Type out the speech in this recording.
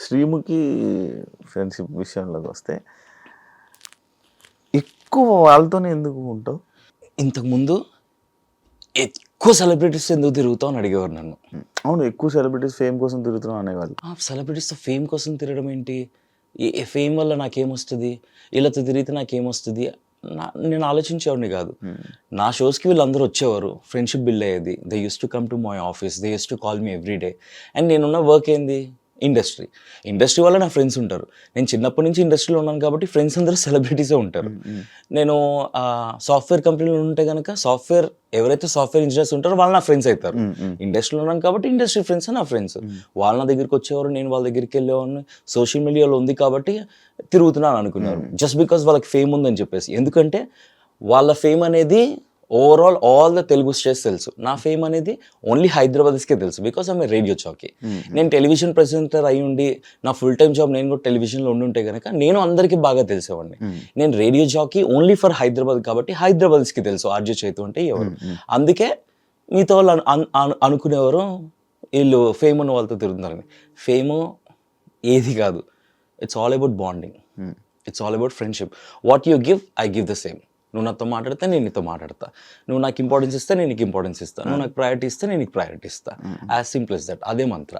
Sreemukhi friendship విషయంలోకి వస్తే ఎక్కువ వాళ్ళతోనే ఎందుకు ఉంటావు? ఇంతకుముందు ఎక్కువ సెలబ్రిటీస్ ఎందుకు తిరుగుతావు అని అడిగేవారు నన్ను. అవును, ఎక్కువ సెలబ్రిటీస్ ఫేమ్ కోసం తిరుగుతున్నావు అనేవాళ్ళు. సెలబ్రిటీస్తో ఫేమ్ కోసం తిరగడం ఏంటి? ఏ ఫేమ్ వల్ల నాకేమొస్తుంది, వీళ్ళతో తిరిగితే నాకేమొస్తుంది? నేను ఆలోచించేవాడిని కాదు. నా షోస్కి వీళ్ళందరూ వచ్చేవారు, ఫ్రెండ్షిప్ బిల్డ్ అయ్యేది. They use to come to my office, they use to call me every day. And నేనున్న వర్క్ ఏంది? ఇండస్ట్రీ వల్ల నా ఫ్రెండ్స్ ఉంటారు. నేను చిన్నప్పటి నుంచి ఇండస్ట్రీలో ఉన్నాను కాబట్టి ఫ్రెండ్స్ అందరూ సెలబ్రిటీసే ఉంటారు. నేను సాఫ్ట్వేర్ కంపెనీలో ఉంటే కనుక ఎవరైతే సాఫ్ట్వేర్ ఇంజనీర్స్ ఉంటారో వాళ్ళు నా ఫ్రెండ్స్ అవుతారు. ఇండస్ట్రీలో ఉన్నాను కాబట్టి ఇండస్ట్రీ ఫ్రెండ్స్ నా ఫ్రెండ్స్. వాళ్ళ నా దగ్గరికి వచ్చేవారు, నేను వాళ్ళ దగ్గరికి వెళ్ళేవాడిని. సోషల్ మీడియాలో ఉంది కాబట్టి తిరుగుతున్నాను అనుకున్నారు, జస్ట్ బికాస్ వాళ్ళకి ఫేమ్ ఉందని చెప్పేసి. ఎందుకంటే వాళ్ళ ఫేమ్ అనేది overall all the Telugu states తెలుసు. నా ఫేమ్ అనేది ఓన్లీ హైదరాబాద్స్కే తెలుసు, బికాస్ ఆమె రేడియో జాకీ. నేను టెలివిజన్ ప్రెజెంటర్ అయి ఉండి నా ఫుల్ టైమ్ జాబ్ నేను కూడా టెలివిజన్లో ఉండుంటే కనుక నేను అందరికీ బాగా తెలిసేవాడిని. నేను radio jockey only for Hyderabad కాబట్టి హైదరాబాద్స్కి తెలుసు ఆర్జే చైతు అంటే ఎవరు. అందుకే మీతో వాళ్ళు అనుకునేవారు వీళ్ళు ఫేమ్ ఉన్న వాళ్ళతో తిరుగుతున్నారని. ఫేమ్ ఏది కాదు, it's all about bonding, it's all about friendship. What you give, I give the same. నువ్వు నాతో మాట్లాడితే నేను నీతో మాట్లాడతా, నువ్వు నాకు ఇంపార్టెన్స్ ఇస్తే నేను నీకు ఇంపార్టెన్స్ ఇస్తాను, నువ్వు నాకు ప్రయారిటీ ఇస్తే నేను నీకు ప్రయారిటీ ఇస్తాను. As simple as that. అదే మంత్ర.